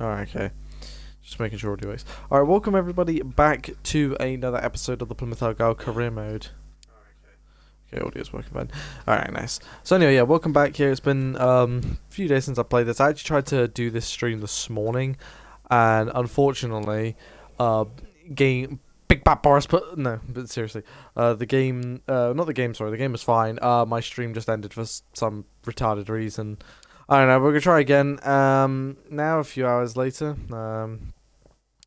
Alright, okay. Just making sure audio works. Alright, welcome everybody back to another episode of the Plymouth Argyle career mode. Okay, audio's working fine. Alright, nice. So anyway, yeah, welcome back here. It's been a few days since I played this. I actually tried to do this stream this morning, and unfortunately, Big Bad Boris no, but seriously, the game was fine. My stream just ended for some retarded reason. I don't know, we're gonna try again, now, a few hours later.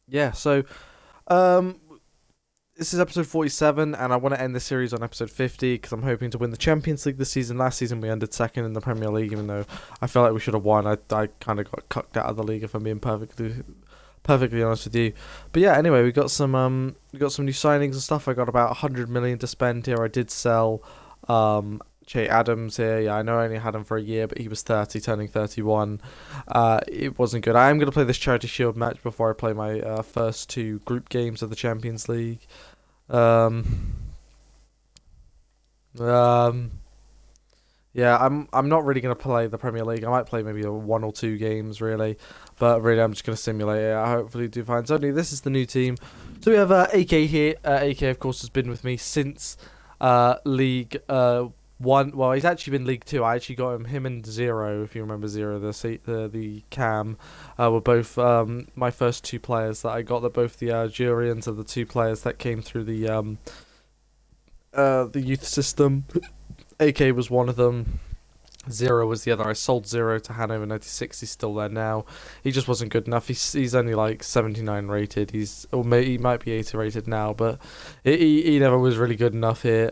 Yeah, so, this is episode 47, and I want to end the series on episode 50, because I'm hoping to win the Champions League this season. Last season we ended second in the Premier League, even though I felt like we should have won. I kind of got cucked out of the league, if I'm being perfectly honest with you. But yeah, anyway, we got some new signings and stuff. I got about 100 million to spend here. I did sell, Che Adams here. Yeah, I know I only had him for a year, but he was 30, turning 31. It wasn't good. I am going to play this Charity Shield match before I play my first two group games of the Champions League. Yeah, I'm not really going to play the Premier League. I might play maybe one or two games, really. But really, I'm just going to simulate it. I hopefully do fine. So anyway, this is the new team. So we have AK here. AK, of course, has been with me since League 1. Well, he's actually been League 2. I actually got him and Zero, if you remember Zero, the cam, were both my first two players that I got. They're both the Algerians of the two players that came through the youth system. AK was one of them. Zero was the other. I sold Zero to Hanover 96. He's still there now. He just wasn't good enough. He's only like 79 rated. He might be 80 rated now, but he never was really good enough here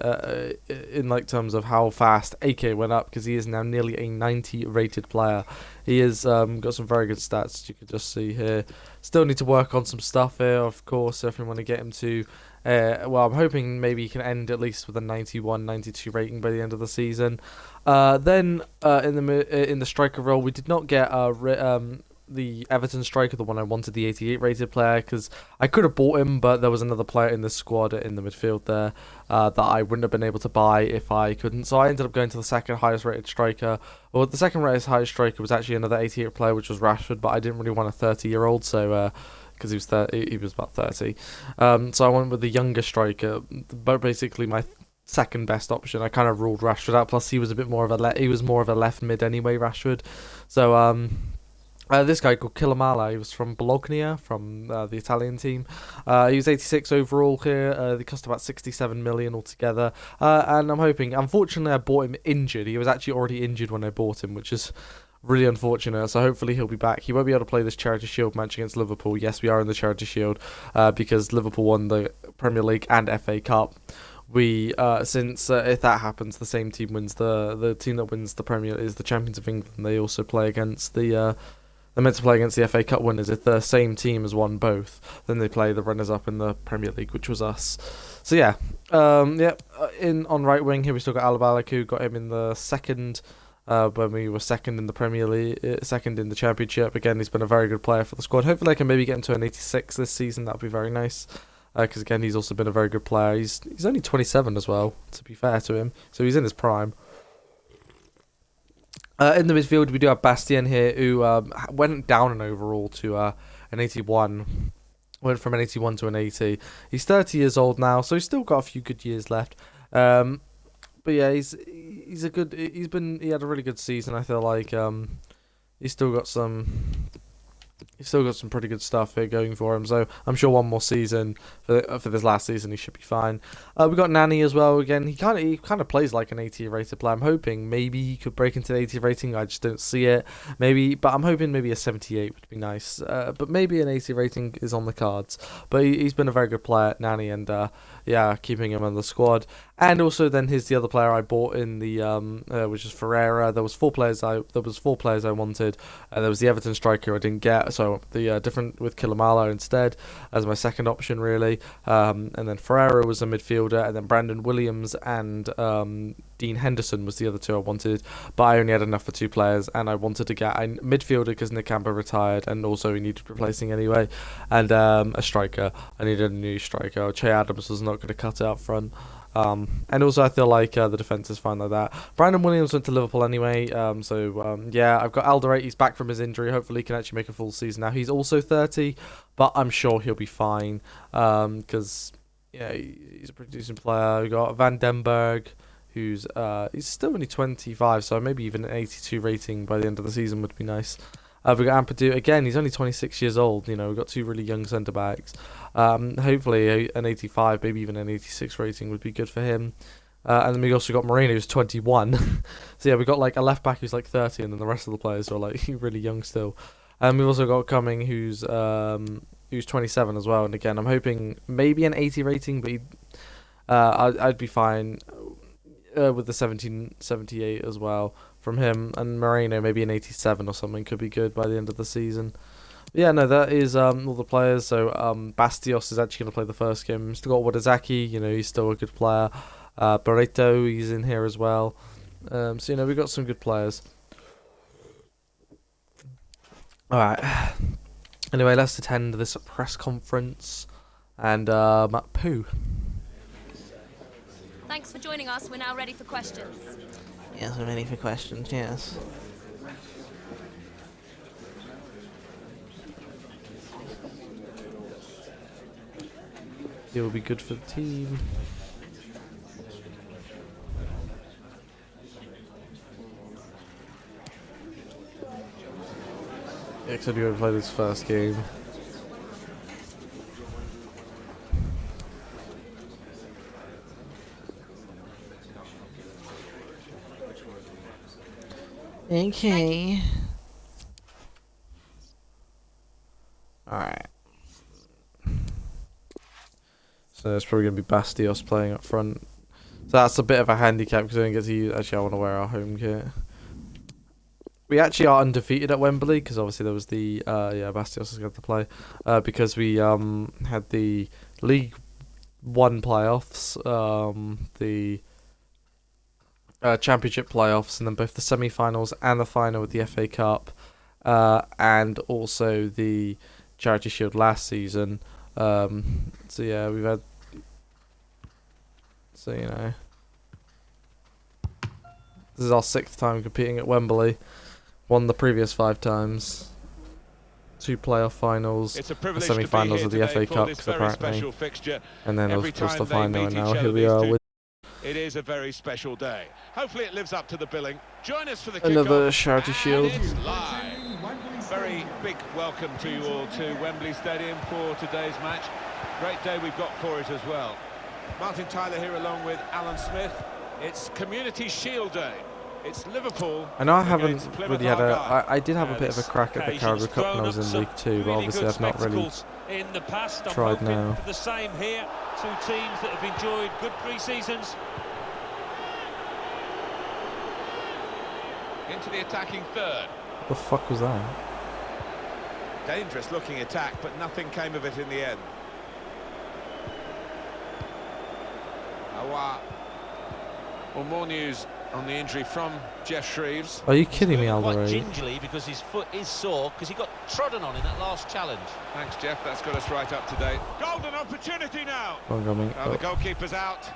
in like terms of how fast AK went up, because he is now nearly a 90 rated player. He has got some very good stats, you can just see here. Still need to work on some stuff here, of course, if we want to get him to well, I'm hoping maybe he can end at least with a 91, 92 rating by the end of the season. Then in the striker role, we did not get the Everton striker, the one I wanted, the 88 rated player, because I could have bought him, but there was another player in the squad in the midfield there that I wouldn't have been able to buy if I couldn't. So I ended up going to the second highest rated striker. Well, the second highest striker was actually another 88 player, which was Rashford, but I didn't really want a 30-year-old, so because he was about 30. So I went with the younger striker, but basically my second best option. I kind of ruled Rashford out. Plus, he was a bit more of a left mid anyway, Rashford. So this guy called Killamala, he was from Bologna, from the Italian team. He was 86 overall here. They cost about 67 million altogether. And I'm hoping, unfortunately, I bought him injured. He was actually already injured when I bought him, which is really unfortunate. So hopefully he'll be back. He won't be able to play this Charity Shield match against Liverpool. Yes, we are in the Charity Shield because Liverpool won the Premier League and FA Cup. Since if that happens, the same team wins the team that wins the Premier is the champions of England. They also play against they're meant to play against the FA Cup winners. If the same team has won both, then they play the runners-up in the Premier League, which was us. So yeah, on right wing here we still got Alabalaku. Got him in the second. When we were second in the Premier League, second in the Championship. Again, he's been a very good player for the squad. Hopefully I can maybe get him to an 86 this season. That would be very nice. Because again, he's also been a very good player. He's only 27 as well, to be fair to him. So he's in his prime. In the midfield, we do have Bastien here, who went down an overall to an 81. Went from an 81 to an 80. He's 30 years old now, so he's still got a few good years left. But yeah, he had a really good season. I feel like he's still got some pretty good stuff here going for him. So I'm sure one more season for this last season he should be fine. We got Nani as well. Again, he kind of plays like an 80 rated player. I'm hoping maybe he could break into the 80 rating. I just don't see it. But I'm hoping maybe a 78 would be nice. But maybe an 80 rating is on the cards. But he's been a very good player, Nani, and yeah, keeping him on the squad. And also, then here's the other player I bought in the which is Ferreira. There was four players I wanted. There was the Everton striker I didn't get, so the different with Killamala instead as my second option really. And then Ferreira was a midfielder, and then Brandon Williams and Dean Henderson was the other two I wanted. But I only had enough for two players, and I wanted to get a midfielder because Nikampa retired, and also he needed replacing anyway, and a striker. I needed a new striker. Che Adams was not going to cut it up front. And also I feel like the defence is fine like that. Brandon Williams went to Liverpool anyway, yeah, I've got Alderete. He's back from his injury. Hopefully he can actually make a full season now. He's also 30, but I'm sure he'll be fine, because yeah, he's a pretty decent player. We've got Van den Berg, who's he's still only 25, so maybe even an 82 rating by the end of the season would be nice. We've got Ampadu. Again, he's only 26 years old. You know, we've got two really young centre-backs. Hopefully an 85, maybe even an 86 rating would be good for him. And then we also got Moreno, who's 21. So yeah, we've got like a left-back who's like 30, and then the rest of the players are like really young still. And we've also got Cumming, who's 27 as well. And again, I'm hoping maybe an 80 rating, but I'd be fine with the 1778 as well from him. And Moreno, maybe an 87 or something could be good by the end of the season. But yeah, no, that is all the players. So Bastios is actually going to play the first game. Still got Wadazaki, you know, he's still a good player. Barreto, he's in here as well. So, you know, we've got some good players. Alright. Anyway, let's attend this press conference. And poo. Thanks for joining us. We're now ready for questions. Yes, I'm ready for questions, yes. It will be good for the team. Yeah, except you play this first game. Okay. Alright. So it's probably going to be Bastios playing up front. So that's a bit of a handicap because I don't get to use... Actually, I want to wear our home kit. We actually are undefeated at Wembley because obviously there was the... yeah, Bastios is going to play. Because we had the League 1 playoffs, the... Championship playoffs, and then both the semi-finals and the final with the FA Cup, and also the Charity Shield last season. So yeah, we've had, so you know, this is our 6th time competing at Wembley. Won the previous 5 times. 2 playoff finals, the semi-finals of the FA Cup apparently, and then of course the final. And now here we are with. It is a very special day. Hopefully it lives up to the billing. Join us for the kickoff. Another Charity Shield. It's live. Very big welcome to you all to Wembley Stadium for today's match. Great day we've got for it as well. Martin Tyler here along with Alan Smith. It's Community Shield Day. It's Liverpool. I know I haven't really had a... I did have a bit of a crack at the Carabao Cup when I was in League 2, but obviously I've not really in the past. tried now. For the same here. 2 teams that have enjoyed good pre-seasons. Into the attacking third. What the fuck was that? Dangerous looking attack, but nothing came of it in the end. Awa. Well, more news on the injury from Jeff Shreves. Are you kidding me, Alderete? Quite gingerly because his foot is sore because he got trodden on in that last challenge. Thanks, Jeff. That's got us right up to date. Golden opportunity now. The goalkeeper's out,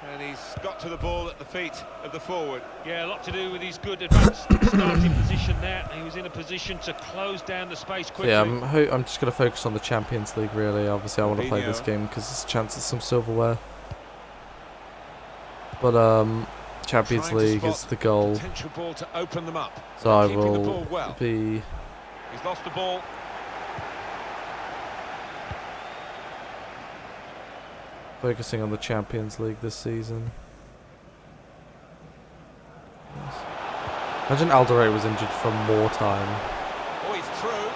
and he's got to the ball at the feet of the forward. Yeah, a lot to do with his good advanced starting position there. He was in a position to close down the space quickly. Yeah, I'm just going to focus on the Champions League, really. Obviously, I want to play this game because it's a chance at some silverware. But, Champions League is the goal. Potential ball to open them up. So I will be... He's lost the ball. focusing on the Champions League this season. Yes. Imagine Alderete was injured for more time. Oh, he's through.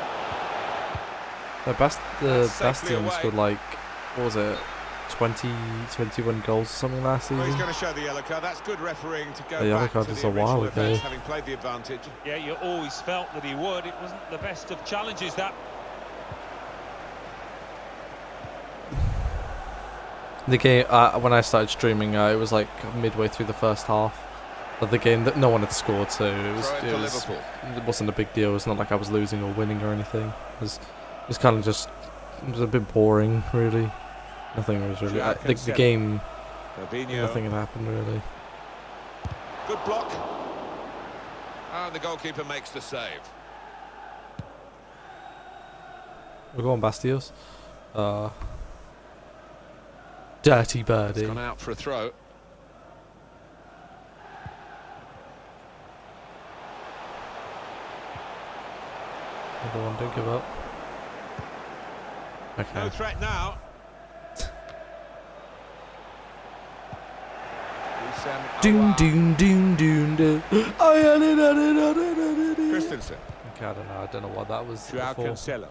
The Bastion scored like, what was it? 20, 21 goals or something last Well, he's season. going to show the yellow card. That's good refereeing to go The yellow back card to was the a while original offence, ago. having played the advantage. Yeah, you always felt that he would. It wasn't the best of challenges, that. The game, when I started streaming, it was like midway through the first half of the game that no one had scored, so it wasn't a big deal. It's not like I was losing or winning or anything. It was kind of just, it was a bit boring, really. Nothing was really, the game, Fabinho. nothing had happened really. Good block. And the goalkeeper makes the save. We're going Bastillos. Dirty birdie. It's gone out for a throw. Another one, don't give up. Okay. No threat now. Doon doon doon doon doon. Christensen. Okay, I don't know what that was Joao before. Cancelo.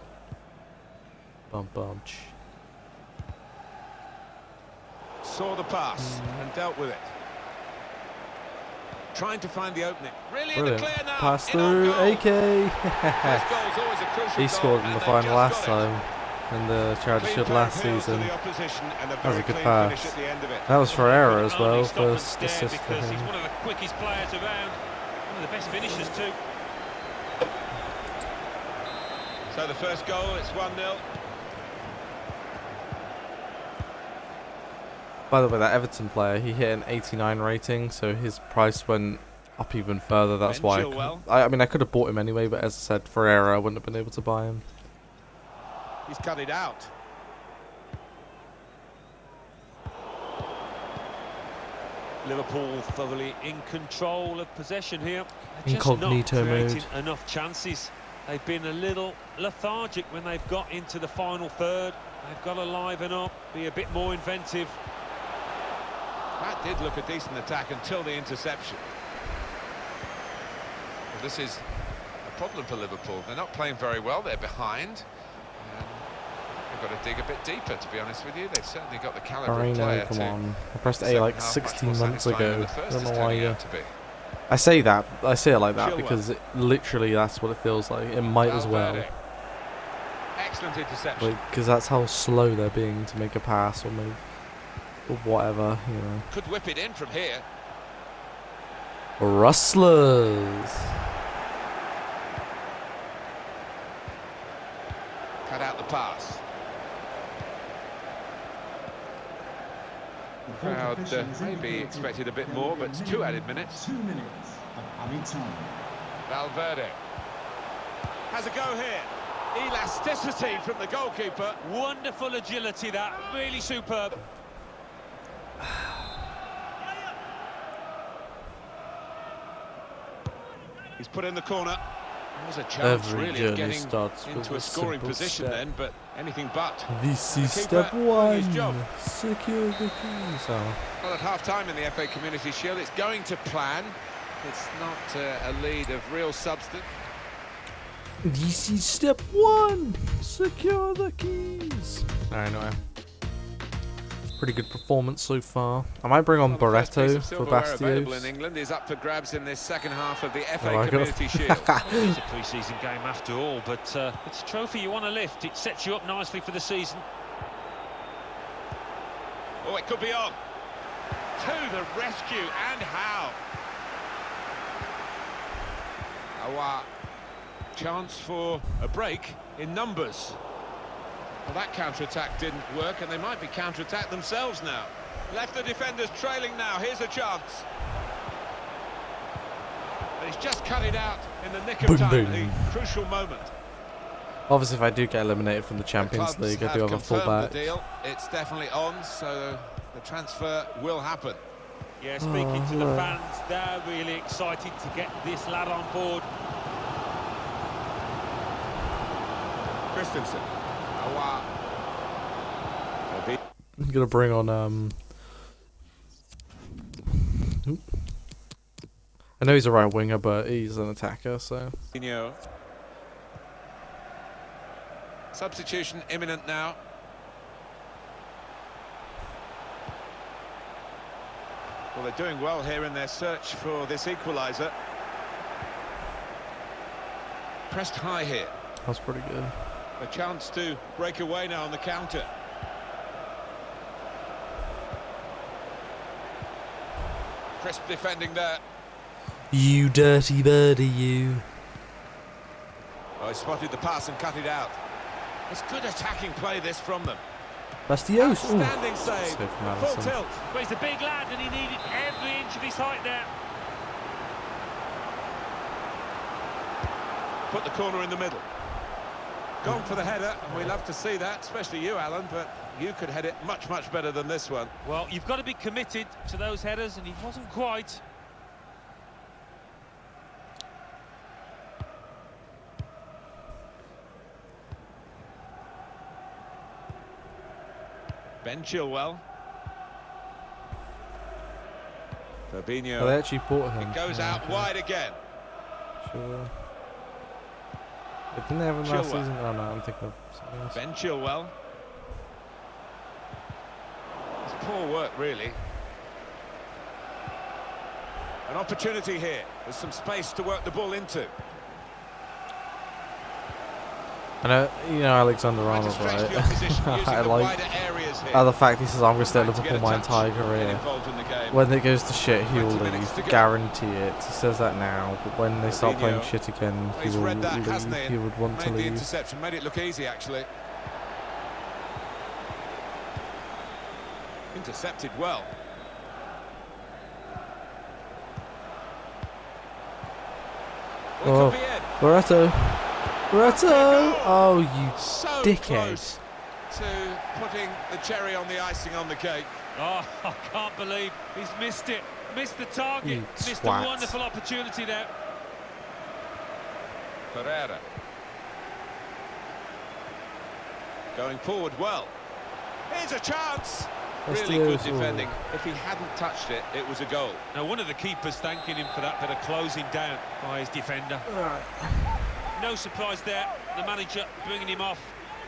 Bum bum. Saw the pass and dealt with it. Trying to find the opening. Really in the Brilliant. clear now. Pass In on through, goal. AK. First goal's always a crucial He goal, scored in and the they've final just last got it. time in the Charity Clean Shield pair last of heels to season. the opposition and a That was very a good clean pass. finish at the end of it. That was Ferreira as Only well, stop and first stare assist for because he's him. one of the quickest players around. One of the best finishers too. So the first goal, it's 1-0. By the way, that Everton player, he hit an 89 rating, so his price went up even further. That's Ben why Chilwell. I mean, I could have bought him anyway, but as I said, Ferreira, I wouldn't have been able to buy him. He's cut it out. Liverpool thoroughly in control of possession here. They're just Incognito not creating mode. enough chances. They've been a little lethargic when they've got into the final third. They've got to liven up, be a bit more inventive. That did look a decent attack until the interception. Well, this is a problem for Liverpool. They're not playing very well. They're behind. They've got to dig a bit deeper, to be honest with you. They've certainly got the calibre of player Moreno, come to on. I pressed the A second like half much 16 more months satisfying than ago. the first I don't is know why turning you... out to be. I say it like that Chilwell. because literally that's what it feels like. It might as well. Valverde. Excellent interception. Because that's how slow they're being to make a pass or make... or whatever, you know. Could whip it in from here. Rustlers! Cut out the pass. The crowd maybe expected a bit more, but it's 2 added minutes. 2 minutes of added time. Valverde has a go here. Elasticity from the goalkeeper. Wonderful agility, that really superb. He's put in the corner. There's a chance Every really journey of getting starts with into a a scoring simple position step. then, but anything but. This And is the keeper step doing one. his job. Secure the keys. Oh. Well, at half-time in the FA Community Shield, it's going to plan. It's not a lead of real substance. This is step one. Secure the keys. Anyway. Pretty good performance so far. I might bring on Well, the first piece Barretto of for silverware available in Bastillos. England is up for grabs in this second half of the FA I like it. Community Shield. It's a pre-season game after all, but it's a trophy you want to lift. It sets you up nicely for the season. Oh, it could be on. To the rescue, and how? Our chance for a break in numbers. Well, that counter-attack didn't work, and they might be counter-attacked themselves now. Left the defenders trailing now. Here's a chance. But he's just cut it out in the nick of Boom, time, boom. at the crucial moment. Obviously, if I do get eliminated from the Champions The clubs League, I do have a confirmed fullback. the deal. It's definitely on, so the transfer will happen. Yeah, speaking to the look. fans, they're really excited to get this lad on board. Christensen. I'm gonna bring on oop. I know he's a right winger, but he's an attacker, so Substitution imminent now. Well, they're doing well here in their search for this equaliser. Pressed high here. That's pretty good. A chance to break away now on the counter. Crisp defending there. You dirty birdie, you. Oh, he spotted the pass and cut it out. It's good attacking play, this, from them. That's the O's. Outstanding save. Full tilt. Well, he's a big lad and he needed every inch of his height there. Put the corner in the middle. Gone for the header, and we love to see that, especially you, Alan, but you could head it much, much better than this one. Well, you've got to be committed to those headers, and he wasn't quite. Ben Chilwell. Fabinho. Oh, they actually bought him. It goes out wide again. Sure. Didn't they have him last Chilwell. season? Oh no, I'm thinking of something else. Ben Chilwell. It's poor work, really. An opportunity here. There's some space to work the ball into. I know, you know Alexander Trying to Arnold, stretch the right? opposition using I the like wider areas here. the fact he says I'm going to stay at Trying to Liverpool get a my touch, entire get career. involved in the game. When it goes to shit, he will 20 minutes to leave. go. Guarantee it. He says that now, but when they start playing Fabinho. shit again, he He's will read that, leave. hasn't he? He would want to Made the leave. interception, made it look easy, actually. Intercepted well. Well, it could be it. Loretto. Loretto! Oh, you So dickhead. close to putting the cherry on the icing on the cake. Oh, I can't believe he's missed it. Missed the target. You Missed twat. a wonderful opportunity there. Pereira. Going forward well. Here's a chance. That's Really the good O's. defending. If he hadn't touched it, it was a goal. Now, one of the keepers thanking him for that bit of closing down by his defender. No surprise there. The manager bringing him off.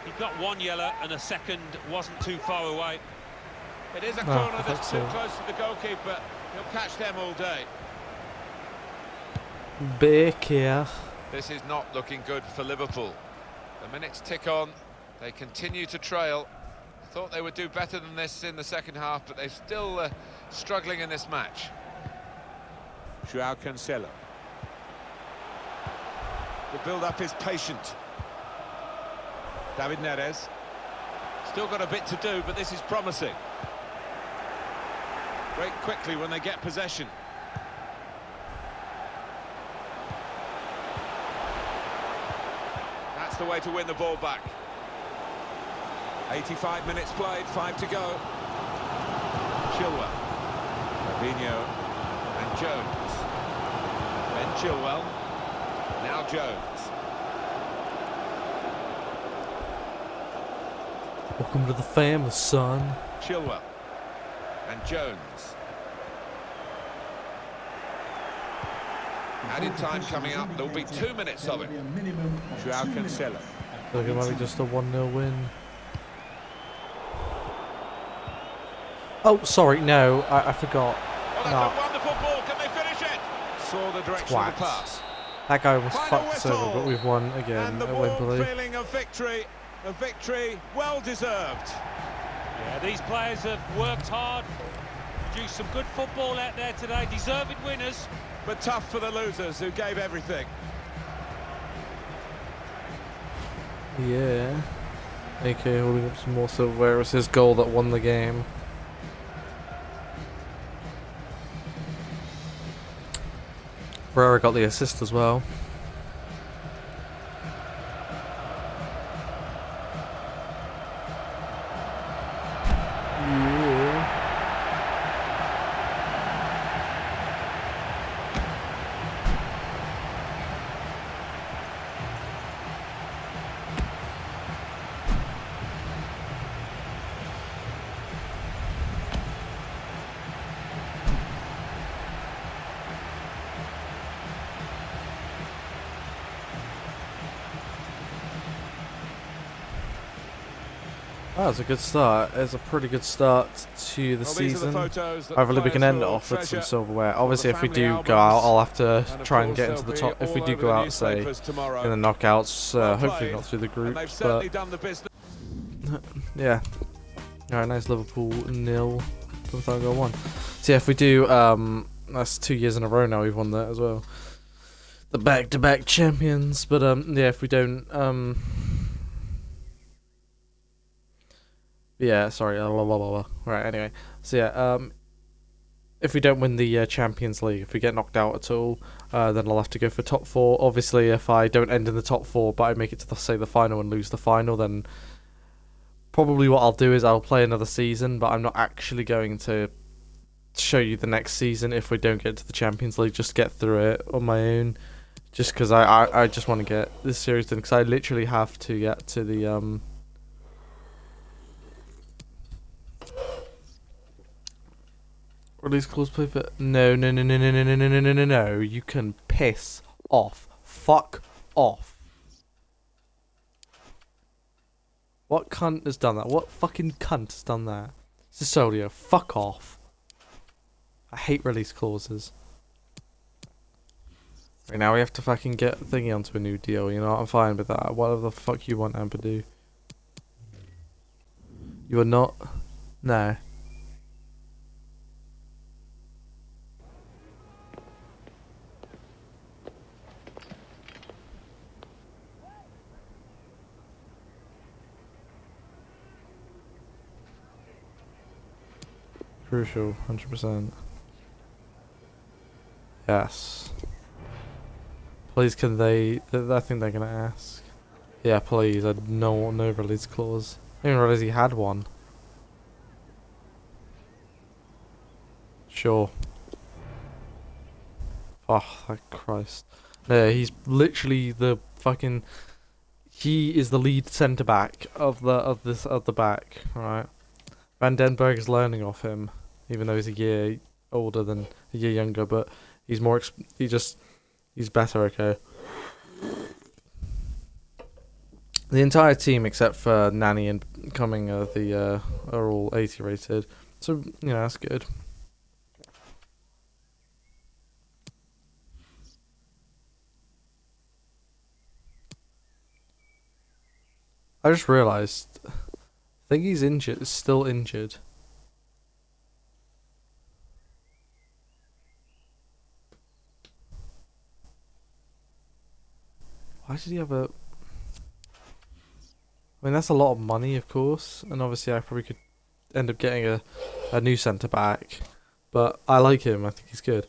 He got one yellow and a second wasn't too far away. It is a No, corner I that's think too so. close to the goalkeeper. He'll catch them all day. Big here. This is not looking good for Liverpool. The minutes tick on. They continue to trail. Thought they would do better than this in the second half, but they're still struggling in this match. João Cancelo. The build-up is patient. David Neres. Still got a bit to do, but this is promising. Break quickly when they get possession. That's the way to win the ball back. 85 minutes played, 5 to go. Chilwell. Fabinho and Jones. Ben Chilwell. Now Jones. Welcome to the family, son. Chilwell. And Jones. Added time coming up. There'll be 2 minutes of it. João Cancelo. Look, it might be just a 1-0 win. Oh, sorry, no, I forgot. Oh, that's No. a wonderful ball. Can they finish it? Saw the direction of the Twats. pass. That guy almost Final fucked us over, whistle. but we've won again And the at warm Wembley. feeling of victory. A victory well deserved. Yeah, these players have worked hard, produced some good football out there today, deserving winners. But tough for the losers who gave everything. Yeah. AK holding up some more silverware. It was his goal that won the game. Pereira got the assist as well. Yeah. That was a good start. It's a pretty good start to the Well, these are the season. photos that Hopefully we can players end it will off with some treasure silverware. for Obviously, the if we family do albums. go out, I'll have to And of try and course get into the they'll top. be If we all do over go the out, say, newspapers tomorrow. in the knockouts, Well hopefully played. not through the And they've groups, certainly but done the business. yeah. Alright, nice Liverpool 0, Plymouth Argyle 1. So yeah, if we do, that's 2 years in a row now we've won that as well. The back-to-back champions, but yeah, if we don't, yeah, sorry, right, anyway, so yeah, if we don't win the Champions League, if we get knocked out at all, then I'll have to go for top 4. Obviously, if I don't end in the top 4, but I make it to, the final and lose the final, then probably what I'll do is I'll play another season, but I'm not actually going to show you the next season if we don't get to the Champions League, just get through it on my own, just because I just want to get this series done, because I literally have to get to the, release clause play for no, you can piss off. Fuck off. What cunt has done that? What fucking cunt has done that? Sissolio, fuck off. I hate release clauses. Right, now we have to fucking get Thingy onto a new deal, you know, I'm fine with that. Whatever the fuck you want, Amber, do. You are not... No. Crucial, 100%. Yes. Please, can they... I think they're gonna ask. Yeah, please. No release clause. I didn't realize he had one. Sure. Oh, thank Christ. No, he's literally the fucking... He is the lead centre back of the back, right? Van den Berg is learning off him, even though he's a year older than a year younger, but he's more he's better, okay. The entire team except for Nani and Cumming are all 80 rated. So, you know, that's good. I just realised, I think he's injured, still injured. Why did he have a... I mean, that's a lot of money, of course, and obviously I probably could end up getting a new centre back, but I like him, I think he's good.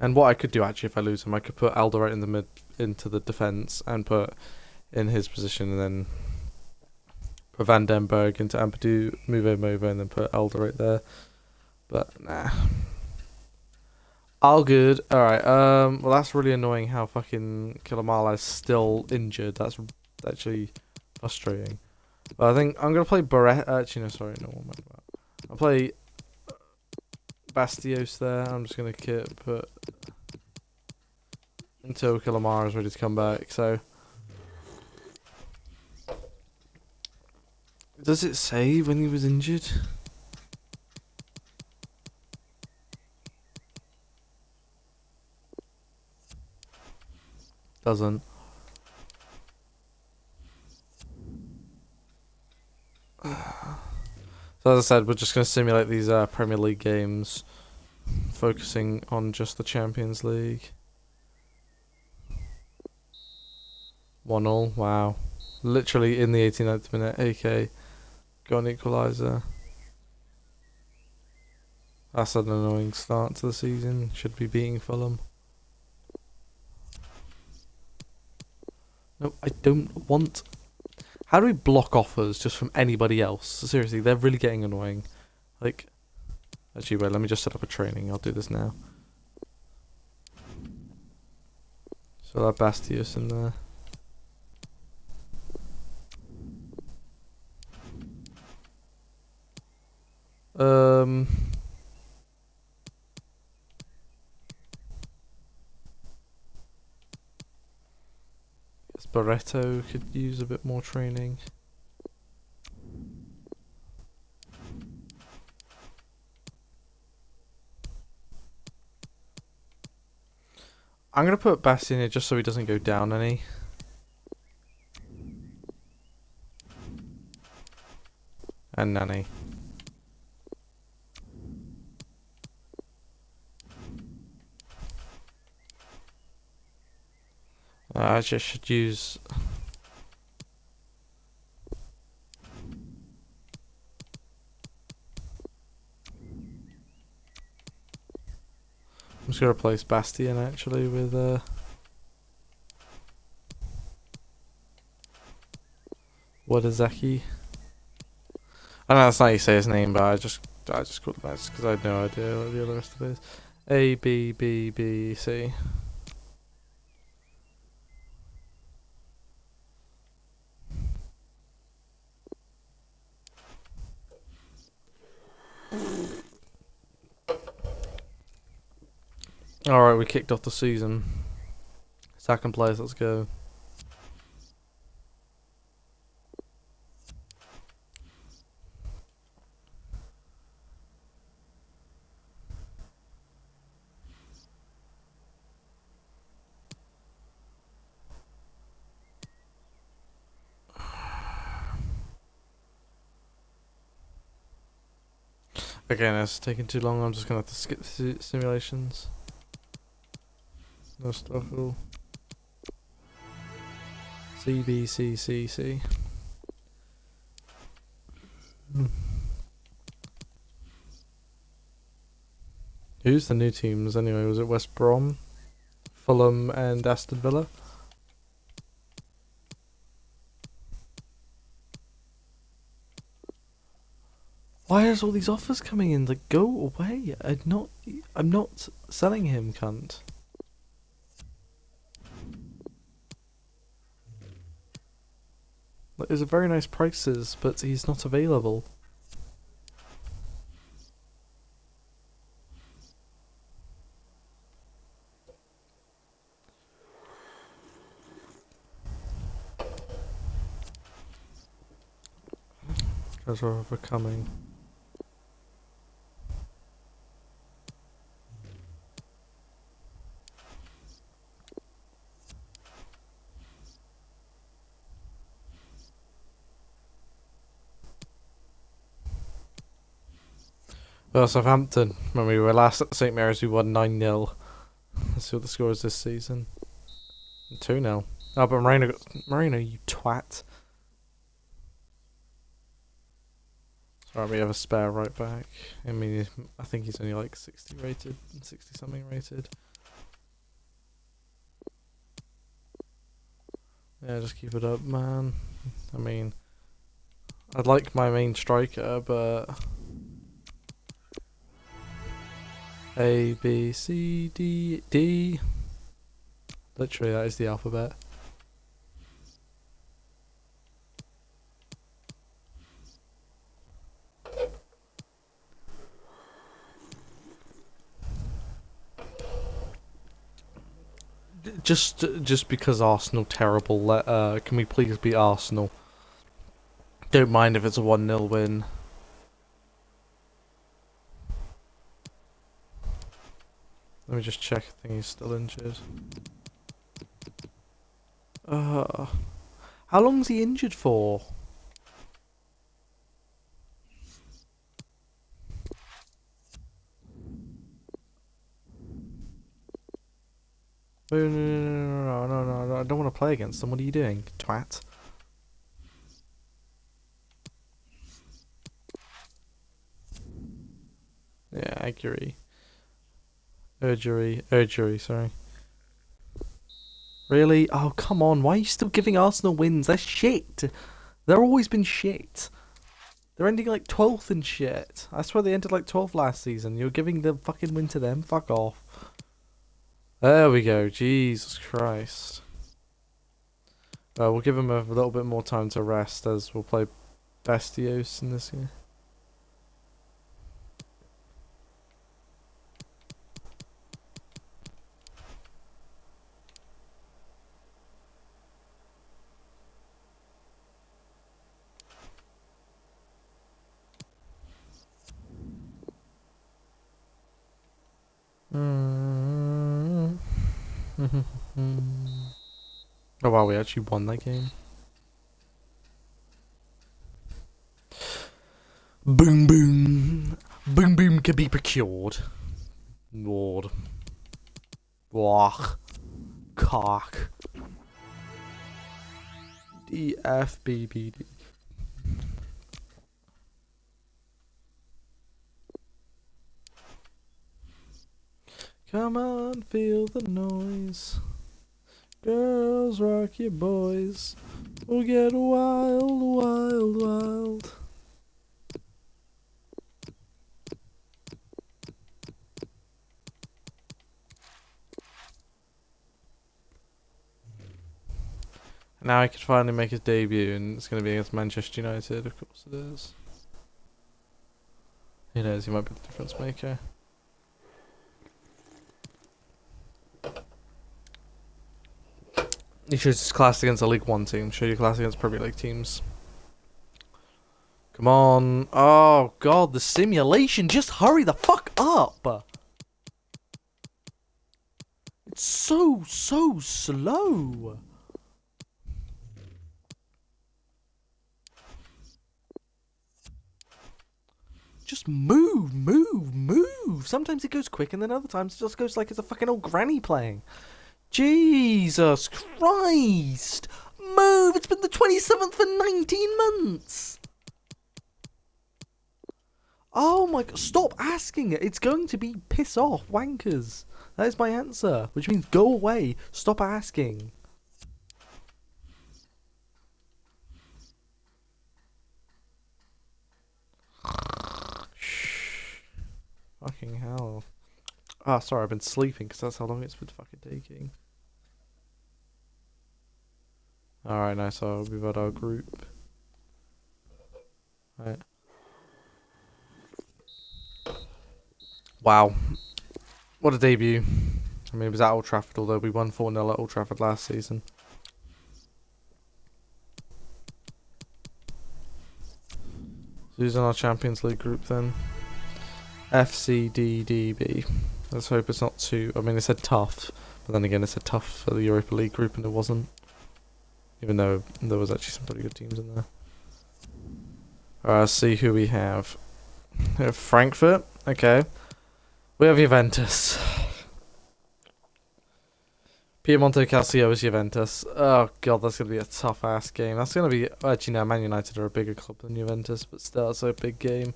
And what I could do actually if I lose him, I could put Alderweireld in the mid into the defence and put in his position, and then put Van den Berg into Ampadu, move him over, and then put Alderweireld there. But nah. All good. Alright, well that's really annoying how fucking Killamala is still injured. That's actually frustrating. But I think I'm gonna play Barret. Actually, no, sorry, no one mind that. I'll play Bastios there. I'm just gonna put until Killamara is ready to come back. So, does it say when he was injured? Doesn't. So as I said, we're just going to simulate these Premier League games, focusing on just the Champions League. 1-1, wow. Literally in the 89th minute, AK got an equaliser. That's an annoying start to the season, should be beating Fulham. No, I don't want... How do we block offers just from anybody else? Seriously, they're really getting annoying. Like, actually, wait, let me just set up a training. I'll do this now. So that Bastios in there. Barreto could use a bit more training. I'm gonna put Basti in here just so he doesn't go down any. And Nani. I just should use... I'm just gonna replace Bastian actually with Wadazaki. I know that's not how you say his name, but I just called him that because I had no idea what the other rest of it is. A B B B C. Alright, we kicked off the season. Second place, let's go. Again, it's taking too long, I'm just gonna have to skip the simulations. No stuff at all. C B C C C. Who's the new teams anyway? Was it West Brom, Fulham and Aston Villa? Why is all these offers coming in? Like, go away. I'm not selling him, cunt. Like, those are very nice prices, but he's not available. Treasure overcoming. Well, Southampton, when we were last at St Mary's, we won 9-0. Let's see what the score is this season. 2-0. Oh, but Marino, you twat. Alright, we have a spare right back. I mean, I think he's only like 60 rated, 60 something rated. Yeah, just keep it up, man. I mean, I'd like my main striker, but... A, B, C, D, D. Literally, that is the alphabet. Just because Arsenal terrible, can we please beat Arsenal? Don't mind if it's a 1-0 win. Let me just check. I think he's still injured. How long's he injured for? No, I don't want to play against them. What are you doing, twat? Yeah, I agree. Urgery, sorry. Really? Oh, come on. Why are you still giving Arsenal wins? They're shit. They've always been shit. They're ending like 12th and shit. I swear they ended like 12th last season. You're giving the fucking win to them? Fuck off. There we go. Jesus Christ. We'll give him a little bit more time to rest as we'll play Bastios in this game. Oh wow, we actually won that game. Boom boom. Boom boom can be procured. Lord. Wach. Cock. D F B B D. Come on, feel the noise. Girls, rock your boys. We'll get wild, wild, wild. Now he could finally make his debut, and it's going to be against Manchester United, of course it is. Who knows, he might be the difference maker. He shows his class against a League 1 team, show your class against Premier League teams. Come on. Oh god, the simulation, just hurry the fuck up! It's so slow! Just move, move, move! Sometimes it goes quick and then other times it just goes like it's a fucking old granny playing. Jesus Christ! Move! It's been the 27th for 19 months! Oh my god, stop asking it! It's going to be piss off, wankers! That is my answer, which means go away, stop asking. Shh. Fucking hell. Ah, sorry, I've been sleeping because that's how long it's been fucking taking. Alright, nice, so we've got our group. Right. Wow. What a debut. I mean, it was at Old Trafford, although we won 4-0 at Old Trafford last season. So who's in our Champions League group then? FCDDB. Let's hope it's not too... I mean, it said tough, but then again it said tough for the Europa League group and it wasn't. Even though there was actually some pretty good teams in there. Alright, let's see who we have. We have Frankfurt. Okay. We have Juventus. Piemonte Calcio is Juventus. Oh god, that's going to be a tough ass game. That's going to be... Actually, no, Man United are a bigger club than Juventus, but still, it's a big game.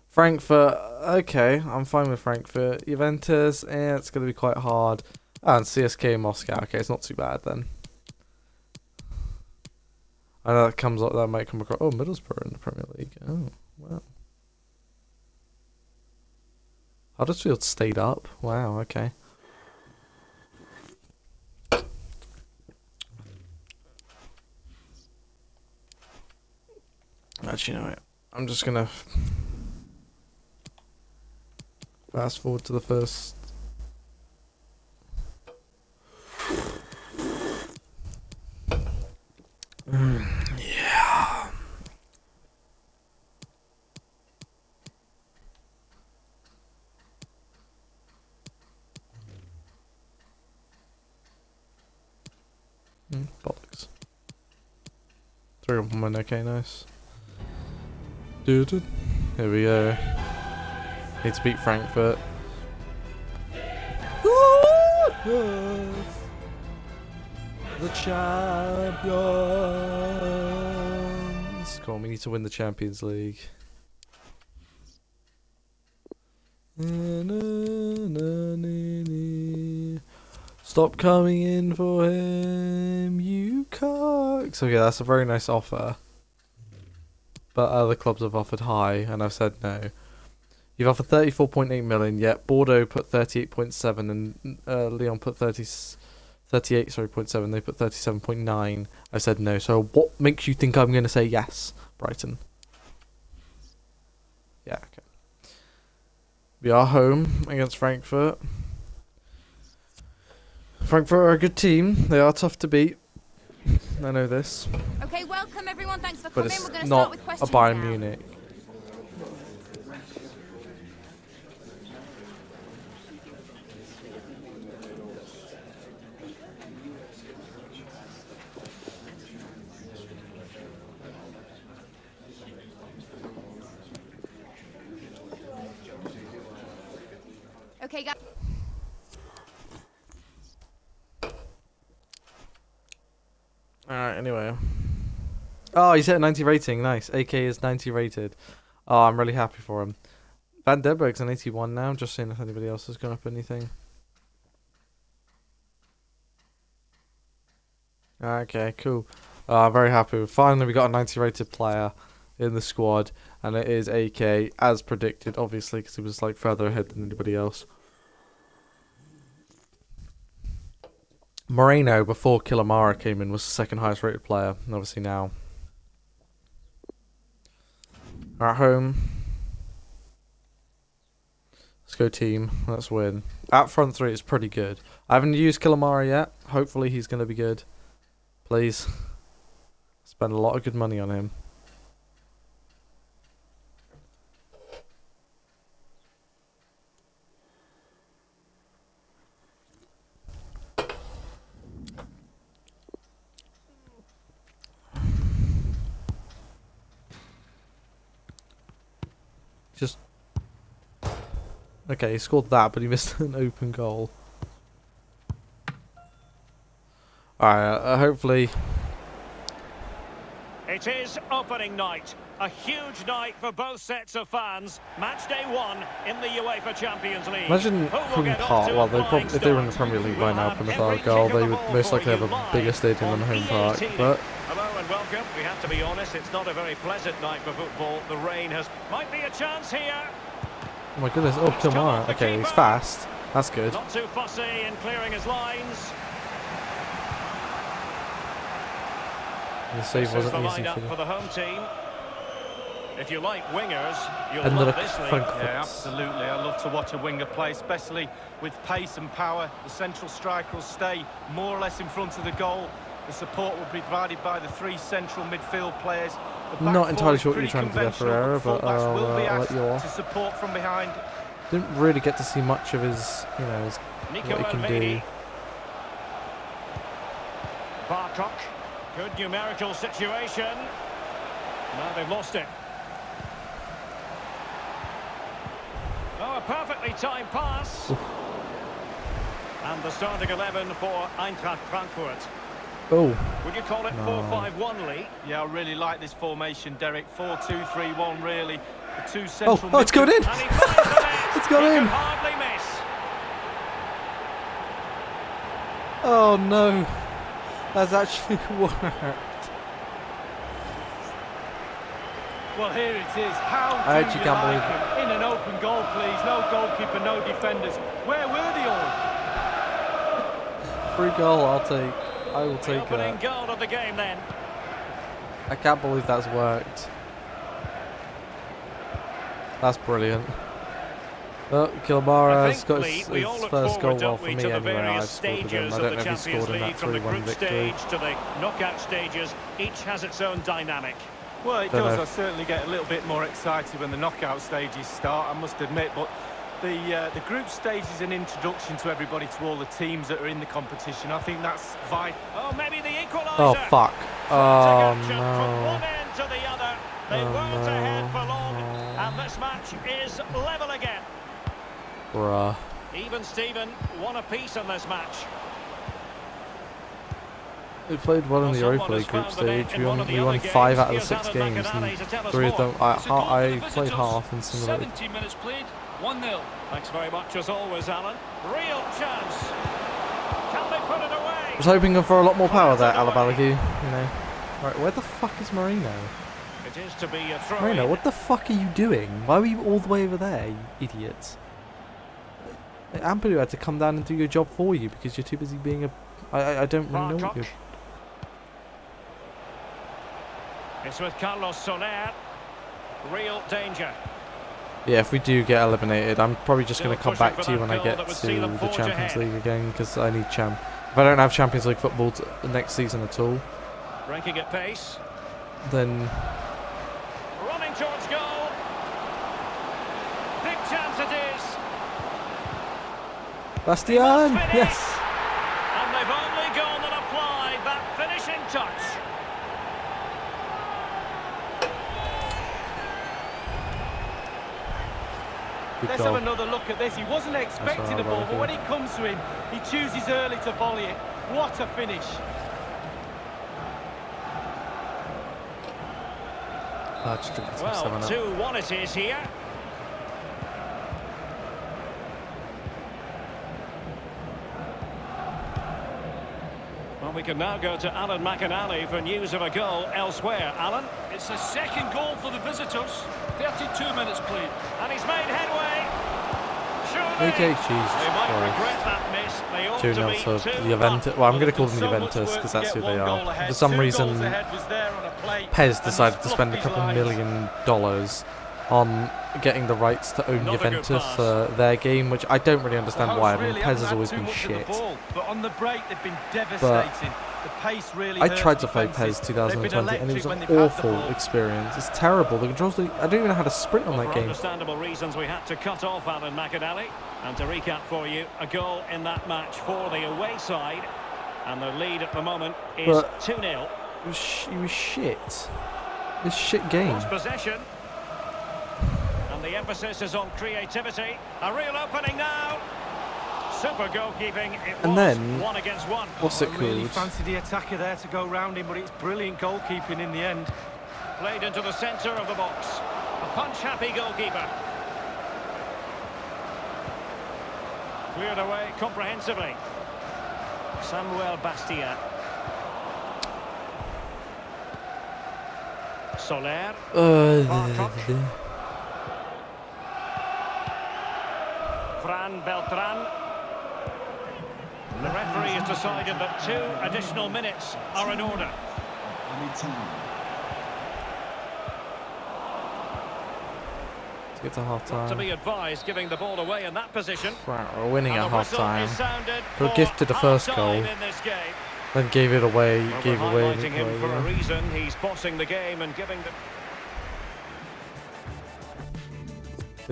Frankfurt, okay, I'm fine with Frankfurt. Juventus, it's going to be quite hard. And CSK Moscow, okay, it's not too bad then. I know that comes up, that might come across. Oh, Middlesbrough in the Premier League. Oh, wow. Huddersfield stayed up. Wow, okay. Actually, no, I'm just gonna fast forward to the first. Yeah. Bollocks. 3-1, okay, nice. Dude. Here we go. Need to beat Frankfurt. The champions. Come on, we need to win the Champions League. Stop coming in for him, you cocks. Okay, that's a very nice offer. But other clubs have offered high, and I've said no. You've offered 34.8 million, yet Bordeaux put 38.7, and Lyon put 38.7. They put 37.9. I said no. So what makes you think I'm going to say yes, Brighton? Yeah, okay. We are home against Frankfurt. Frankfurt are a good team. They are tough to beat. I know this. Okay, welcome everyone. Thanks for But coming. it's We're going to not start with a questions Bayern now. Munich. Okay, guys. Alright, anyway. Oh, he's hit a 90 rating. Nice. AK is 90 rated. Oh, I'm really happy for him. Van Denberg's an 81 now. Just seeing if anybody else has gone up anything. Okay, cool. I'm very happy. Finally, we got a 90 rated player in the squad. And it is AK, as predicted, obviously, because he was like further ahead than anybody else. Moreno, before Killamara came in, was the second highest rated player. And obviously now. We're at home. Let's go team. Let's win. At front three is pretty good. I haven't used Killamara yet. Hopefully he's going to be good. Please. Spend a lot of good money on him. Just... Okay, he scored that, but he missed an open goal. Alright, hopefully... It is opening night. A huge night for both sets of fans. Match day 1 in the UEFA Champions League. Imagine Plymouth Park, well, if they were in the Premier League by now, Plymouth Argyle, they would most likely have a bigger stadium than the home park, but... Hello and welcome. We have to be honest, it's not a very pleasant night for football. The rain might be a chance here. Oh my goodness, oh, Kilmara. Okay, he's fast. That's good. Not too fussy in clearing his lines. The save wasn't easy for the home team. If you like wingers, you'll and love this league. Yeah, absolutely. I love to watch a winger play, especially with pace and power. The central striker will stay more or less in front of the goal. The support will be provided by the 3 central midfield players. Not entirely sure what you're trying to do there, Ferreira, but I'll let you off. To support from behind. Didn't really get to see much of his, you know, what he can do. Barcock, good numerical situation. Now they've lost it. Oh, a perfectly timed pass. Oof. And the starting 11 for Eintracht Frankfurt. Oh. Would you call it 4-5-1, Lee? Yeah, I really like this formation, Derek. 4-2-3-1, really. The 2 central. Oh, it's going in! It's gone in! Hardly miss. Oh no. That's actually worked. Well, here it is. How do I actually you can't like believe him? In an open goal, please. No goalkeeper, no defenders. Where were they all? Free goal, I'll take. I will take opening that. goal of the game then. I can't believe that's worked. That's brilliant. Oh, Kilmara's got his first goal well for me anyway. I've scored with him. I don't know if he scored in that 3-1 victory. To the knockout stages, each has its own dynamic. Well, it does. I certainly get a little bit more excited when the knockout stages start, I must admit. But the group stage is an introduction to everybody, to all the teams that are in the competition. I think that's vital. Oh, maybe the equaliser. Oh, fuck. Oh, no. From one end to the other. They weren't ahead for long, and this match is level again. Bruh. Even Steven, one apiece in this match. We played well in the Europa League group stage. We won 5 out of the 6 games, and 3 of them I played half and simulated. 17 minutes played, 1-0. Thanks very much as always, Alan. Real chance. Can they put it away? I was hoping for a lot more power there, Alabalagi. You know. Right, where the fuck is Marino? It is to be a throw. Marino, what the fuck are you doing? Why were you all the way over there, you idiots? Ampadu had to come down and do your job for you because you're too busy being a... I don't really know what you're... It's with Carlos Soler. Real danger. Yeah, if we do get eliminated, I'm probably just going to come back to you when I get to the Champions League again, because I need champ. If I don't have Champions League football next season at all, breaking at pace, then running towards goal. Big chance it is. Bastian, yes. And they've only gone and applied that finishing touch. Good Let's goal. have another look at this. He wasn't expecting the ball, but when it comes to him, he chooses early to volley it. What a finish. Well, 2-1 it is here. Well, we can now go to Alan McInally for news of a goal elsewhere. Alan? It's a second goal for the visitors. 32 minutes played. And he's made headway. Surely. Okay, They might Jesus regret that miss. They ought 2-0 to to be the Juventus. Well, I'm going to call them the Juventus because that's who they are. For some reason, Pez decided to spend a couple $1 million on getting the rights to own Juventus for their game, which I don't really understand why. I mean, Pez has always been shit. But on the break, they've been devastating. The pace really I tried to play Pez 2020 and it was an awful experience. It's terrible. The controls, I don't even know how to sprint on that For game. understandable reasons, we had to cut off Alan McInally. And to recap for you, a goal in that match for the away side. And the lead at the moment is 2-0. It was shit. This shit game. Lost possession. And the emphasis is on creativity. A real opening now. Super goalkeeping. It And was then, 1 against 1. what's it I really called? fancy the attacker there to go round him, but it's brilliant goalkeeping in the end. Played into the centre of the box. A punch-happy goalkeeper. Cleared away comprehensively. Samuel Bastien. Soler. Fran Beltran. The referee has decided that 2 additional minutes are in order. Added time. To get to half To time. be advised, giving the ball away in that position. Wow, we're winning And at the half whistle time. is sounded We're for gifted the first half-time goal. in this game. Then gave it away. Well, Gave we're away. highlighting him for a reason. He's bossing the game and giving the...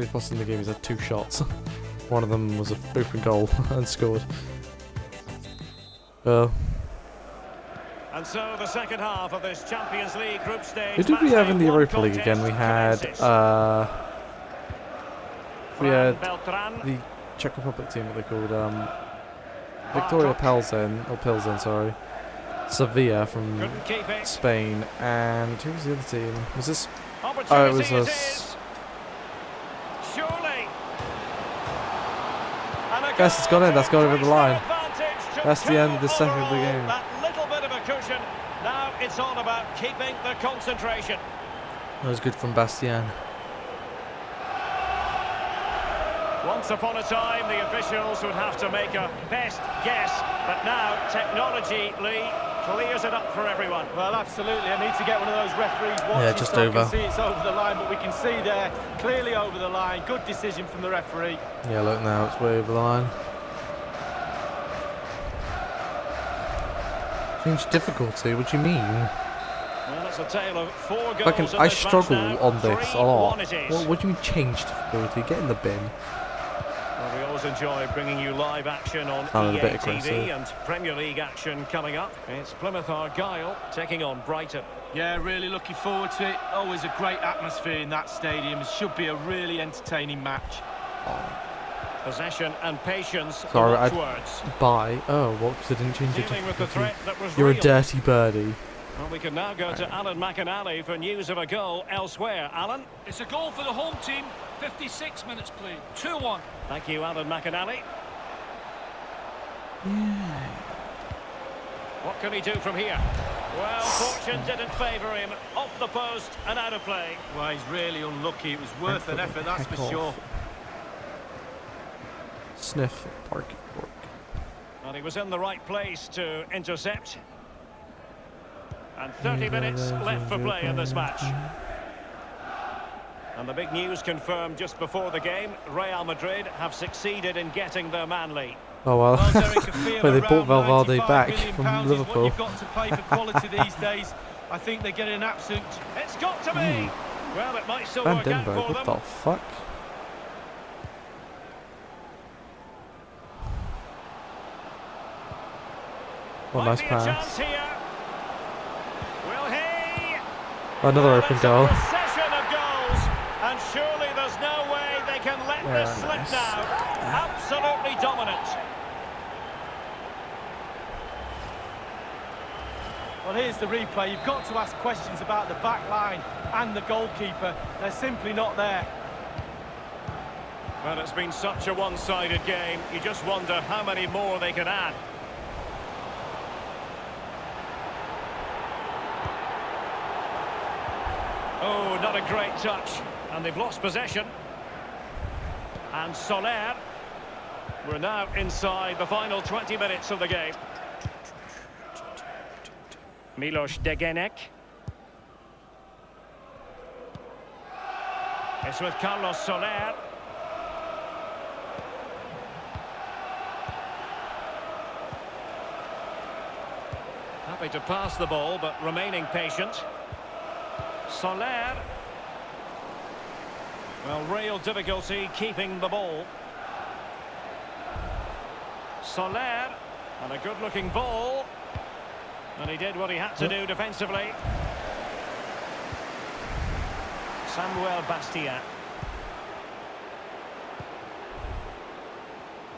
He's bossing the game. He's had 2 shots. One of them was an open goal and scored. And so the second half of this Champions League group stage. Who did we have in the matchday Europa one League again? We had commences. the Beltran. Czech Republic team. What they called? Victoria Pilsen, sorry. Sevilla from Couldn't keep it. Spain, and who was the other team? Was this? Opportunity Oh, it was it us. is. Surely. And a Yes, it's gone in. That's gone over the goal. line. Advantage to That's the end of the 2 second of the overall. game. That little bit of a cushion. Now it's all about keeping the concentration. That was good from Bastien. Once upon a time, the officials would have to make a best guess, but now technology, Lee, clears it up for everyone. Well, absolutely. I need to get one of those referees watching Yeah, just so I over. can see it's over the line, but we can see there, clearly over the line. Good decision from the referee. Yeah, look now, it's way over the line. Change difficulty. What do you mean? Well, it's a tale of 4 goals. I in I this match struggle now. on this a lot. 3-1 it is. What do you mean change difficulty? Get in the bin. Well, we always enjoy bringing you live action on Sounded a bit EA aggressive. TV and Premier League action coming up. It's Plymouth Argyle taking on Brighton. Yeah, really looking forward to it. Always a great atmosphere in that stadium. It should be a really entertaining match. Possession and patience. Sorry, the I- watchwords. Bye. Oh, what? Because I didn't change it. Dealing with the threat that was You're real. a dirty birdie. Well, we can now go to Alan McInally for news of a goal elsewhere. Alan? It's a goal for the home team. 56 minutes played. 2-1. Thank you, Alan McInally. What can he do from here? Well, fortune didn't favour him. Off the post and out of play. Well, he's really unlucky. It was worth an effort, that's for Heck sure. off. Sniff. Bark. Bark. Well, he was in the right place to intercept. And 30 minutes left for play in this match. And the big news confirmed just before the game, Real Madrid have succeeded in getting their man lead. Oh well. Well, Derek, a fee of Well, they around bought Valverde 95 back million from pounds is what Liverpool. you've got to pay for quality these days. I think they're getting an absolute... It's got to be! Well, it might still Van work out Denberg, for what them. the fuck? Well, Might nice be a pass. chance here. Will he? Another Well, open it's goal. a procession of goals, and surely there's no way they can let this slip nice. now. Absolutely dominant. Well, here's the replay. You've got to ask questions about the back line and the goalkeeper. They're simply not there. Well, it's been such a one-sided game. You just wonder how many more they can add. Oh, not a great touch. And they've lost possession. And Soler. We're now inside the final 20 minutes of the game. Milos Degenek. It's with Carlos Soler. Happy to pass the ball, but remaining patient. Soler. Well, real difficulty keeping the ball. Soler. And a good-looking ball. And he did what he had to do defensively. Samuel Bastia.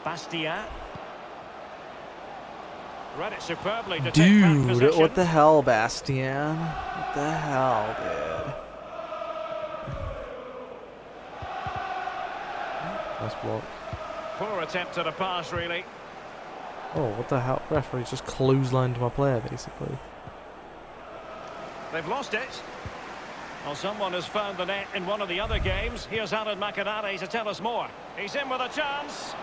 Bastia. Read it superbly to take back Dude, possession. what the hell, Bastian? What the hell, dude? Nice block. Poor attempt at a pass, really. Oh, what the hell? Referee just clotheslined my player, basically. They've lost it. Well, someone has found the net in one of the other games. Here's Alan McInally to tell us more. He's in with a chance.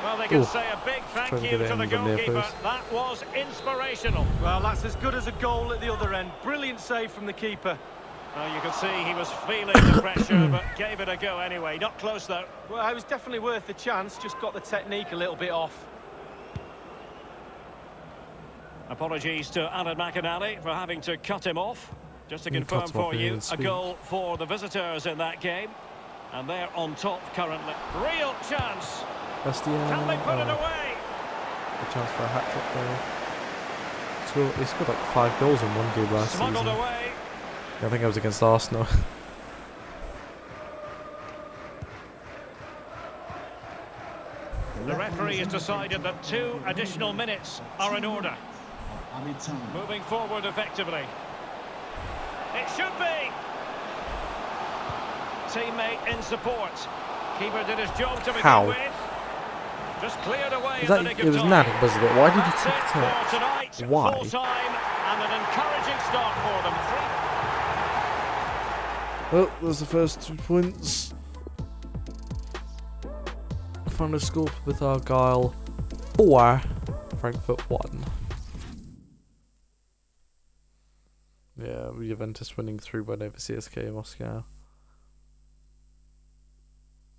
Well, they can Ooh, say a big thank trying to you get it to the in the near goalkeeper. post. That was inspirational. Well, that's as good as a goal at the other end. Brilliant save from the keeper. Well, you could see he was feeling the pressure, but gave it a go anyway. Not close, though. Well, it was definitely worth the chance. Just got the technique a little bit off. Apologies to Alan McInally for having to cut him off. Just to confirm cuts him off, for he you, didn't a speak. goal for the visitors in that game. And they're on top currently. Real chance. Bastian. Can they put it away? A chance for a hat-trick there. He scored like 5 goals in one game last Smuggled season. away. I think I was against Arsenal. The referee has decided that 2 additional minutes are in order. Added time. Moving forward effectively. It should be. Teammate in support. Keeper did his job to begin How? with. Just cleared away Was in that, the nick it of was time. Nat, wasn't it? Why did he That's take it the for touch? tonight. Why? Full time and an encouraging start for them. Well, there's the first 2 points. Final score with Argyle 4, Frankfurt 1. Yeah, Juventus winning 3-1 over CSK Moscow.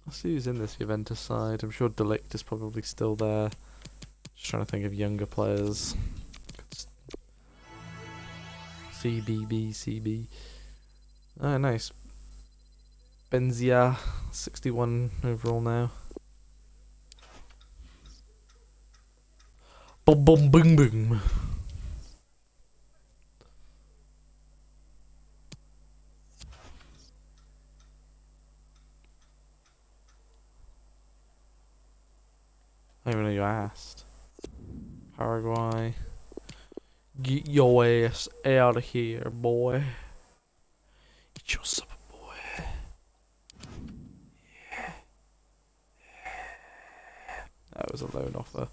Let's see who's in this Juventus side. I'm sure Delict is probably still there. Just trying to think of younger players. CB. Oh, nice. Benzia, 61 overall now. Boom, boom, boom, boom. I don't even know you asked. Paraguay. Get your ass out of here, boy. Get your supper, boy. Yeah. That was a loan offer.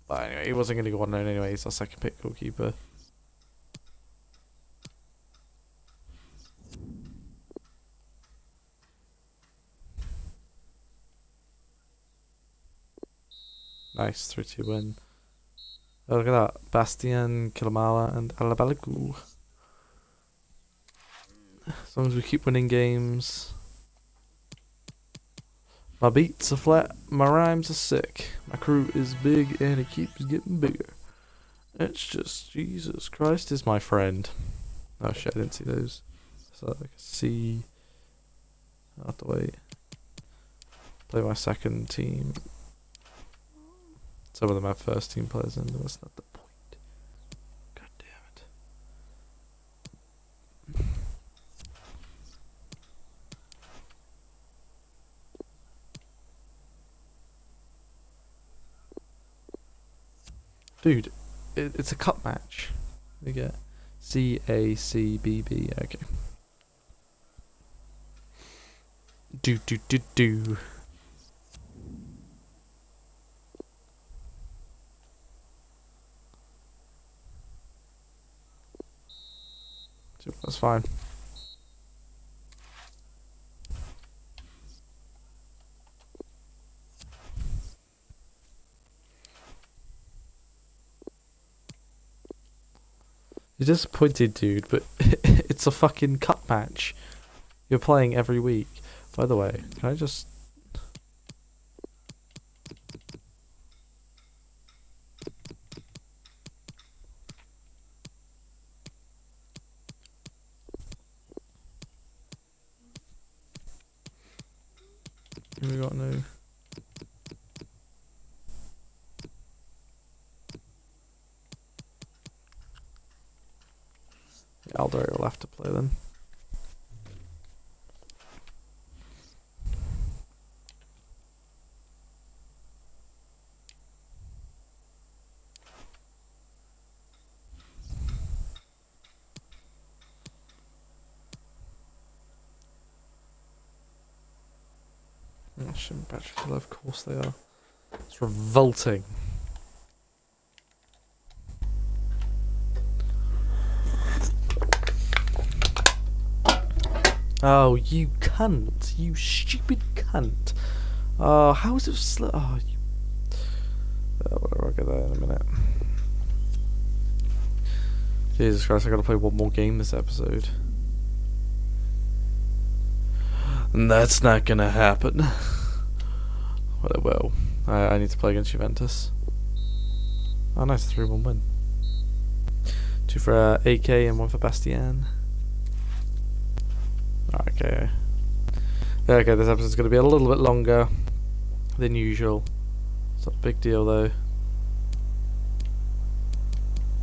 But anyway, he wasn't going to go on loan anyway. He's our second pick goalkeeper. Nice 3-2 win. Oh, look at that. Bastian, Kilamala, and Alabalagu. As long as we keep winning games. My beats are flat, my rhymes are sick. My crew is big and it keeps getting bigger. It's just Jesus Christ is my friend. Oh shit, I didn't see those. So I can see. I'll have to wait. Play my second team. Some of them have first team players in, but that's not the point. God damn it. Dude, it's a cup match. We get CACBB. Okay. Do. That's fine. You're disappointed, dude, but it's a fucking cup match. You're playing every week. By the way, can I just... We got no... Aldo will have to play then. Battery, of course they are. It's revolting. Oh, you cunt! You stupid cunt! How is it oh, you... whatever, I'll get there in a minute. Jesus Christ, I gotta play one more game this episode. And that's not gonna happen. Well, it will. I need to play against Juventus. Oh, nice, 3-1 win. 2 for AK and 1 for Bastian. Okay. Okay, this episode's going to be a little bit longer than usual. It's not a big deal though.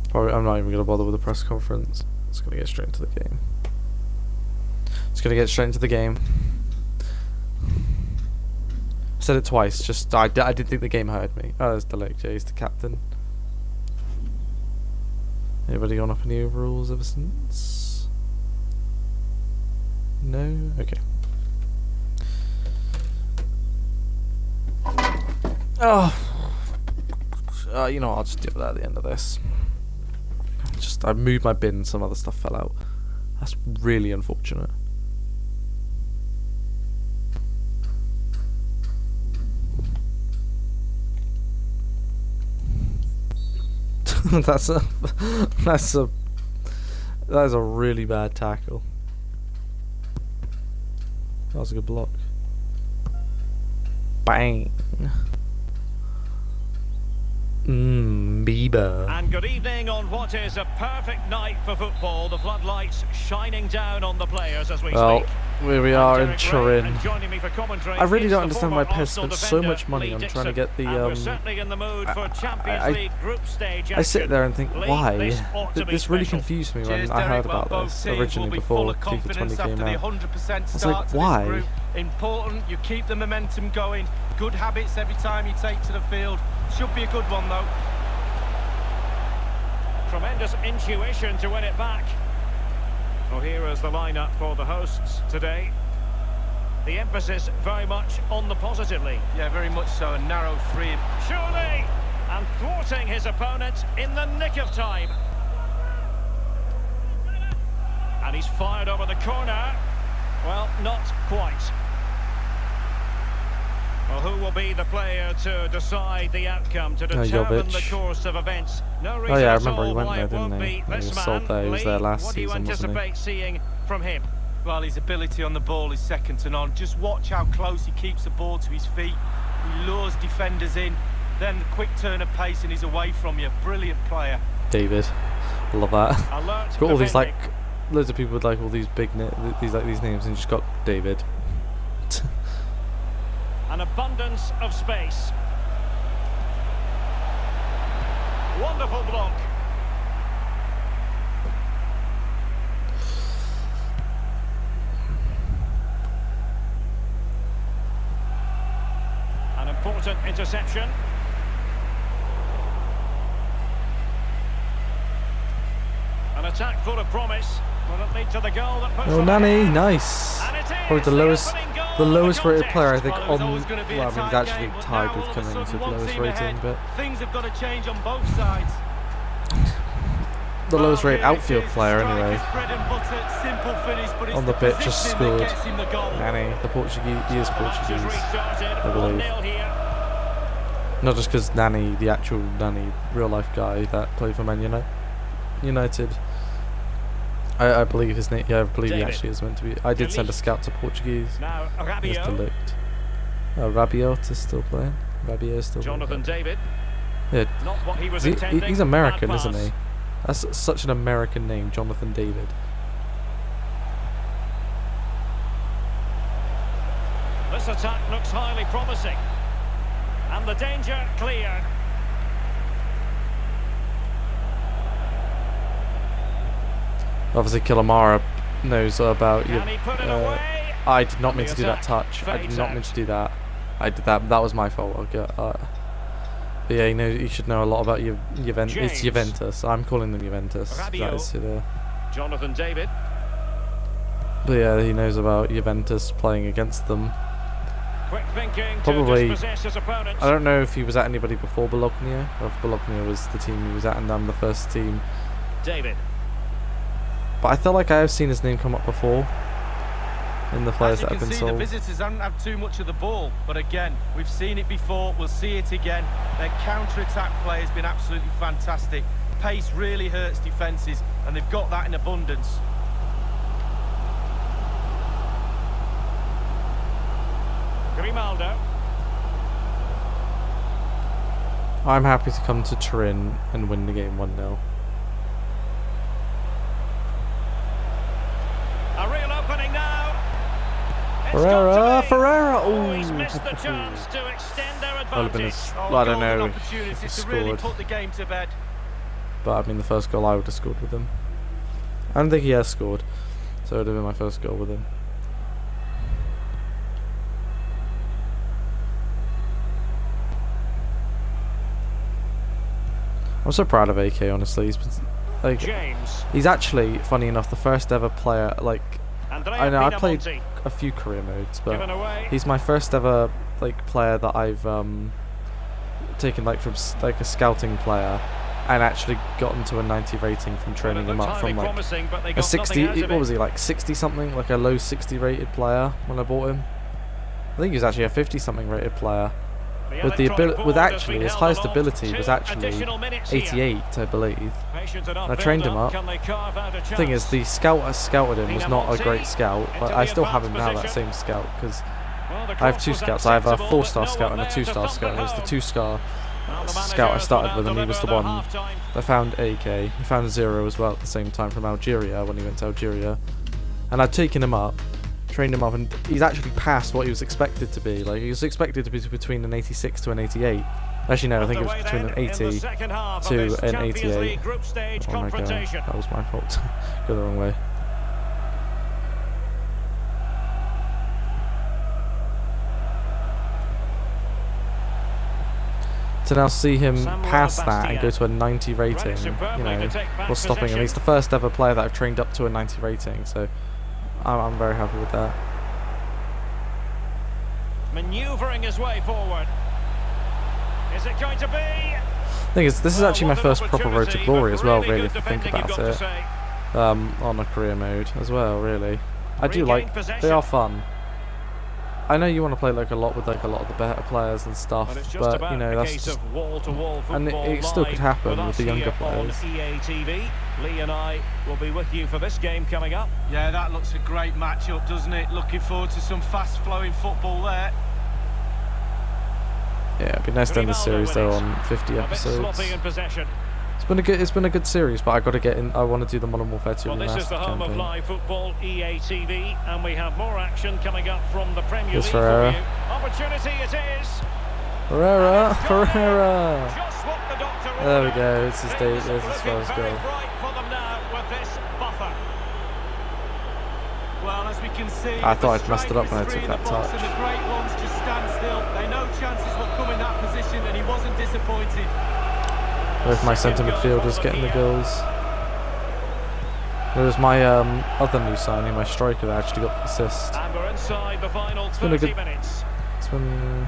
Probably, I'm not even going to bother with the press conference. It's going to get straight into the game. It's going to get straight into the game. I said it twice, just I didn't think the game heard me. Oh, there's Delict, yeah, he's the captain. Anybody gone up any overalls ever since? No? Okay. Oh, you know what, I'll just deal with that at the end of this. I moved my bin, some other stuff fell out. That's really unfortunate. that is a really bad tackle. That was a good block. Bang. Bieber. And good evening on what is a perfect night for football. The floodlights shining down on the players as we speak. Here we are in Derek Turin. and joining me for commentary I really is don't the understand former why PES Arsenal spent so defender, much money Lee on Dixon. trying to get the And we're certainly in the mood for Champions League group stage I sit action. there and think, Lee, why? this ought to be This really special. confused me when Cheers, I heard Derek. Well, about both this teams originally will be before full of FIFA confidence 20 after came the out. 100% was start like, to why? this group. Important, you keep the momentum going. Good habits every time you take to the field. Should be a good one though. Tremendous intuition to win it back. Well, here is the lineup for the hosts today. The emphasis very much on the positively. Yeah, very much so. A narrow three. Surely, and thwarting his opponent in the nick of time. And he's fired over the corner. Well, not quite. Well, who will be the player to decide the outcome, to determine the course of events? No reason I at remember all he went why there, it won't didn't he? be He this was man. sold there. He was there Lee, last what do you season, wasn't he? anticipate seeing from him? Well, his ability on the ball is second to none. Just watch how close he keeps the ball to his feet. He lures defenders in. Then the quick turn of pace and he's away from you. Brilliant player. David, love that. Alert Got all these defending. like loads of people with like all these big these names, and just got David. An abundance of space. Wonderful block. An important interception. attack full of promise. Will it lead to the goal that puts Oh, them Nani, ahead? nice. And it is Probably the lowest rated contest. player I think Well, it on. was always gonna be a Well, I mean, he's tight actually game, but tied now with all of a Cummings sudden with one lowest team rating, ahead. but Things have got to change on both sides. the lowest rated Well, here it outfield is. player Strike anyway. is bread and butter, simple finish, but it's On the the pitch just positioning that scored. gets him the goal. Nani, the Portuguese, he is The match has Portuguese. restarted. I believe. 1-0 here. Not just because Nani, the actual Nani, real life guy that played for Man United. I believe his name. Yeah, I believe he David. actually is meant to be. I did send a scout to Portuguese. Now Mr. Rabiot. Licht. Rabiot is still playing. Rabiot is still Jonathan playing. David. Yeah, Not what he was intending. he's American, Bad isn't pass. he? That's such an American name, Jonathan David. This attack looks highly promising. And the danger cleared. Obviously, Killamara knows about you. Can he put it away? I did not mean The to do that attack touch. I did fades not out. mean to do that. I did that. That was my fault. Okay. But yeah, you should know a lot about Juventus. James. It's Juventus. I'm calling them Juventus. That Rabiot. is who they are. Jonathan David. But yeah, he knows about Juventus playing against them. Quick thinking Probably- to dispossess his opponents. I don't know if he was at anybody before Bologna, or if Bologna was the team he was at and I'm the first team. David. But I feel like I have seen his name come up before in the players As you that have can been see, sold. the visitors haven't had too much of the ball, but again, we've seen it before, we'll see it again. Their counter-attack play has been absolutely fantastic. Pace really hurts defences, and they've got that in abundance. Grimaldo. I'm happy to come to Turin and win the game 1-0. A real opening now. It's Ferreira, got to be. Ferreira! Oh, he's Ooh. missed the chance to extend their Well, have been a advantage. well, I don't golden know opportunity if he to really scored, put the game to bed. but I mean the first goal I would have scored with him. I don't think he has scored, so it would have been my first goal with him. I'm so proud of AK, honestly. He's been, like, James. he's actually, funny enough, the first ever player. Like, Andrea I know I played Pinamonti. a few career modes, but Given away. he's my first ever like player that I've taken like from like a scouting player and actually gotten to a 90 rating from training him up from like a 60. What was he, like 60 something, like a low 60 rated player when I bought him. I think he was actually a 50 something rated player. With the ability, with actually his highest ability was actually 88, I believe. And I trained him up. The thing is, the scout I scouted him was not a great scout, but I still have him now, that same scout, because I have two scouts. I have a 4-star scout and a 2-star scout. It was the 2-star scout I started with, and he was the one that found AK. He found 0 as well at the same time from Algeria when he went to Algeria. And I'd taken him up, trained him up, and he's actually passed what he was expected to be. Like, he was expected to be between an 86 to an 88. Actually, no, I think it was between an 80 to an 88. Oh my god, that was my fault. Go the wrong way. To now see him pass that and go to a 90 rating, you know, while stopping him. He's the first ever player that I've trained up to a 90 rating, so I'm very happy with that. Manoeuvring his way forward. Is it going to be? Thing is, this is actually my first proper road to glory as well, really, if you think about it. On a career mode as well, really. I do like, they are fun. I know you want to play like a lot with like a lot of the better players and stuff, but you know, that's just, and it still could happen with the younger players. EA TV. Lee and I will be with you for this game coming up. Yeah, that looks a great match-up, doesn't it? Looking forward to some fast-flowing football there. Yeah, it'd be nice to end the series though on 50 episodes. It's been a good series, but I got to get in. I want to do the Modern Warfare 2 Well, this is the remastered home of campaign. live football, EA TV, and we have more action coming up from the Premier Here's League Ferreira. for you. Opportunity it is. Ferreira! Just what the doctor There we ordered. go. It's his day. Things There's his looking first very goal. bright for them now with this buffer. Well, as we can see, I thought the I'd messed it up when I striker is took free in that the box touch. and the great ones just stand still. They know chances will come in that position, and he wasn't disappointed. Both my centre midfielders getting the goals. It was my other new signing, my striker, that actually got the assist. And we're inside the final It's been a 30 good- minutes. It's been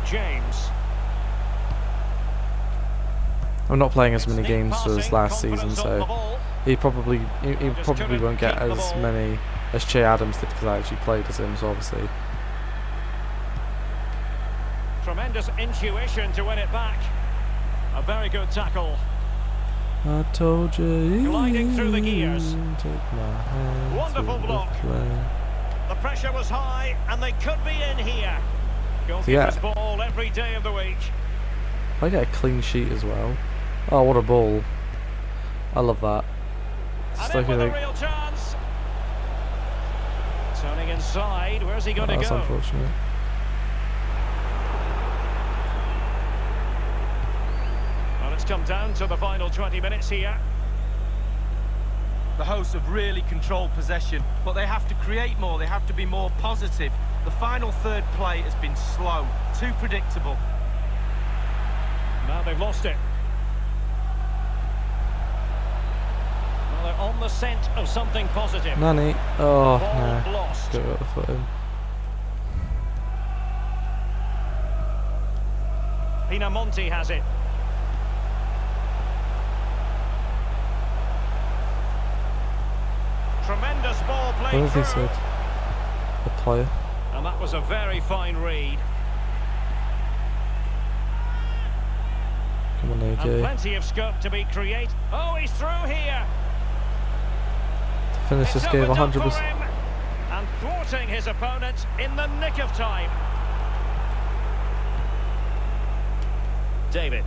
James. I'm not playing as many Sneak games as passing, last season, confidence on so the ball. he probably Just couldn't won't get keep the as ball. many as Che Adams did because I actually played as him, so obviously. Tremendous intuition to win it back. A very good tackle. I told you. Gliding through the gears. Take my hand Wonderful to the block. play. The pressure was high, and they could be in here. Goalkeeper's Yeah. ball every day of the week. I get a clean sheet as well. Oh, what a ball! I love that. It's And like in with a a- real chance. Turning inside, where's he going to that's go? unfortunate. Well, it's come down to the final 20 minutes here. The hosts have really controlled possession, but they have to create more, they have to be more positive. The final third play has been slow, too predictable. Now they've lost it. Well, they're on the scent of something positive. Nani. Oh Ball no. lost. Go the foot in. Pinamonti has it. Tremendous ball What played have he through. said? The player. And that was a very fine read. Come on, And AJ. plenty of scope to be created. Oh, he's through here. Finish this It's game opened up 100%. for him. And thwarting his opponent in the nick of time. David.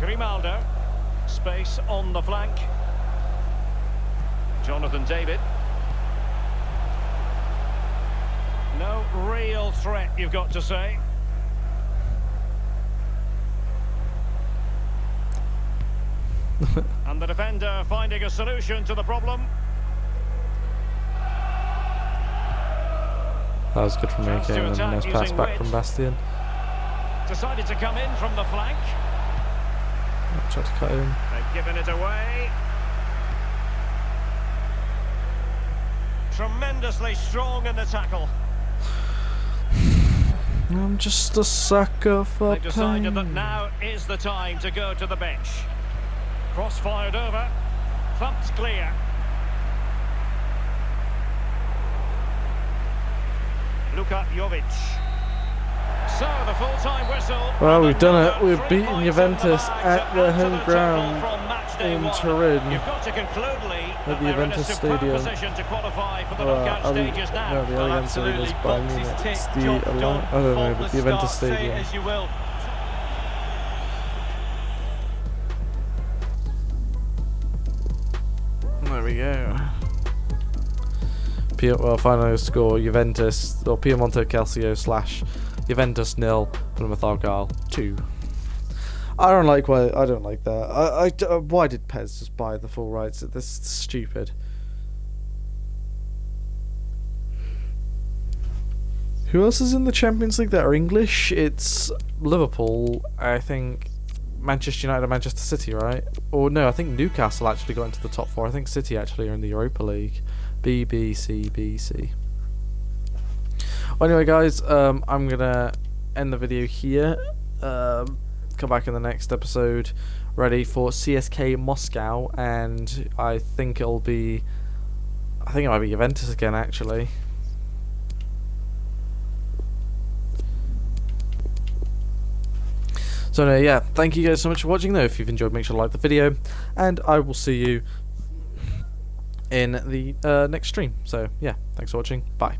Grimaldo. Space on the flank. Jonathan David. No real threat, you've got to say. And the defender finding a solution to the problem. That was good from Chance AK to and a attack nice pass using back width. from Bastian. Decided to come in from the flank. Tried to cut in. They've given it away. Tremendously strong in the tackle. I'm just a sucker for They've decided that pain. now is the time to go to the bench. Cross fired over. Thumped clear. Luka Jovic. So the full-time whistle. Well, we've done it. Another We've 3 beaten points in Juventus the bag at to their add to home the ground total from match day in one. Turin. You've got to conclude, Lee, that the they're in a Juventus superb Stadium. position to qualify for the knockout stages now. No, the Allianz Arena is by Boxes Munich. It's ticked, the job I done, don't know, but faultless the Juventus start, say it Stadium. as you will. There we go. Well, final score: Juventus or Piemonte Calcio / Juventus 0, Plymouth Argyle 2. I don't like that. Why did Pez just buy the full rights? This is stupid. Who else is in the Champions League that are English? It's Liverpool, I think, Manchester United and Manchester City, right? Or no, I think Newcastle actually got into the top 4. I think City actually are in the Europa League. BBC. Well, anyway, guys, I'm going to end the video here. Come back in the next episode ready for CSK Moscow, and I think it might be Juventus again, actually. So no, yeah, thank you guys so much for watching though. If you've enjoyed, make sure to like the video, and I will see you in the next stream. So yeah, thanks for watching, bye.